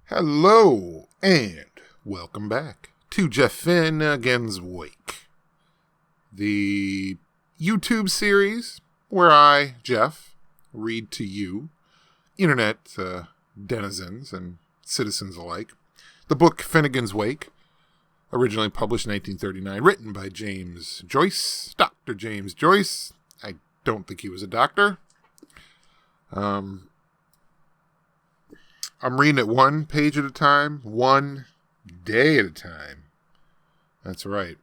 Hello, and welcome back to Jeffinnegans Wake, the YouTube series where I, Jeff, read to you, internet denizens and citizens alike, the book Finnegan's Wake, originally published in 1939, written by James Joyce, Dr. James Joyce. I don't think he was a doctor. I'm reading it one page at a time, one day at a time. That's right.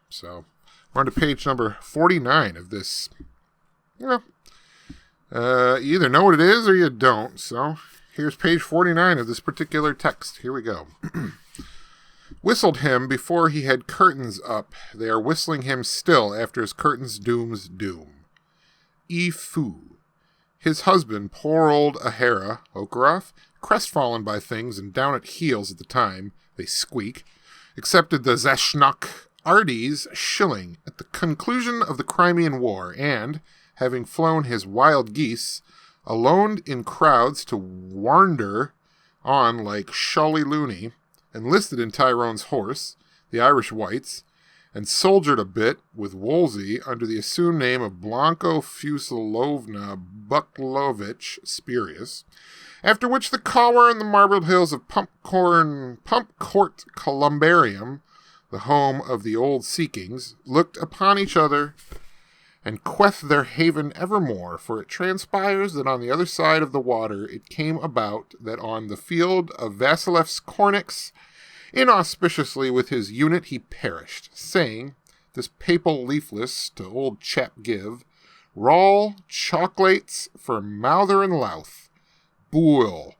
So, we're on to page number 49 of this. You either know what it is or you don't. So, here's page 49 of this particular text. Here we go. Whistled him before he had curtains up. They are whistling him still after his curtains doom's doom. E foo. His husband, poor old Ahara, Okaroff, crestfallen by things and down at heels at the time, they squeak, accepted the Zashnok Ardes shilling at the conclusion of the Crimean War, and, having flown his wild geese, alone in crowds to wander on like Shully Looney, enlisted in Tyrone's horse, the Irish Whites, and soldiered a bit with Wolsey under the assumed name of Blanco Fusilovna Buklovich Spurious, after which the Collar and the marbled hills of Pump Court Columbarium, the home of the old Seekings, looked upon each other and queth their haven evermore, for it transpires that on the other side of the water it came about that on the field of Vasilev's Cornix, inauspiciously with his unit he perished, saying, this papal leafless to old chap give, Rawl chocolates for mouther and louth, Boole,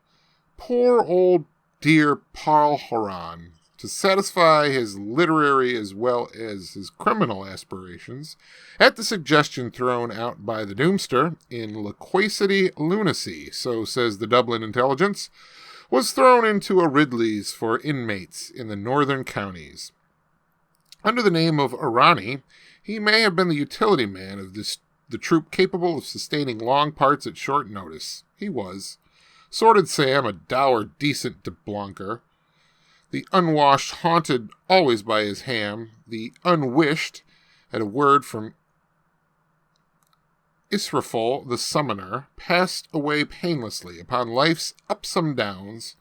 poor old dear Paul Horan, to satisfy his literary as well as his criminal aspirations, at the suggestion thrown out by the Doomster in loquacity lunacy, so says the Dublin Intelligence, was thrown into a Ridley's for inmates in the northern counties. Under the name of Arani, he may have been the utility man of the troop capable of sustaining long parts at short notice. He was. Sordid Sam, a dour decent de Blanker, the unwashed haunted always by his ham, the unwished at a word from Israfel the summoner, passed away painlessly upon life's upsome downs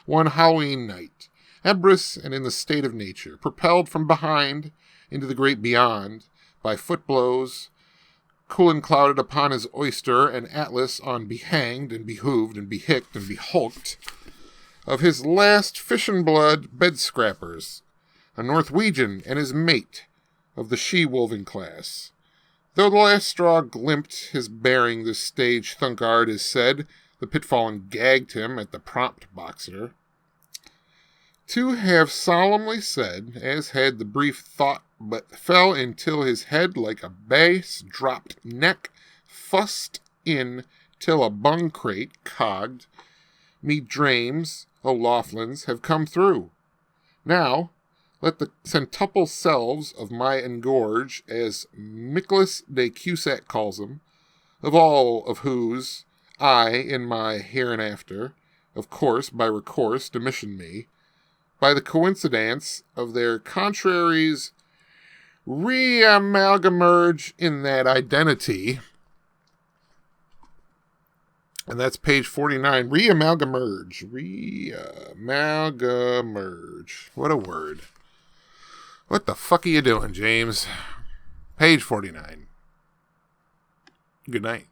one Halloween night, ebrus and in the state of nature, propelled from behind into the great beyond by foot-blows, cool and clouded upon his oyster and Atlas on behanged and behooved and behicked and behulked of his last fish-and-blood bed-scrappers, a Northwegian and his mate of the she-wolving class. Though the last straw glimpsed his bearing, this stage thunkard is said, the pitfallen gagged him at the prompt boxer, to have solemnly said, as had the brief thought, but fell until his head like a base dropped neck, fussed in till a bung crate cogged, me drames, O Laughlands, have come through. Now, let the centuple selves of my engorge, as Nicholas de Cusack calls them, of all of whose, I, in my hereinafter, of course, by recourse, demission me, by the coincidence of their contraries re-amalgamerge in that identity. And that's page 49. Re-amalgamerge. Re-amalgamerge. What a word. What the fuck are you doing, James? Page 49. Good night.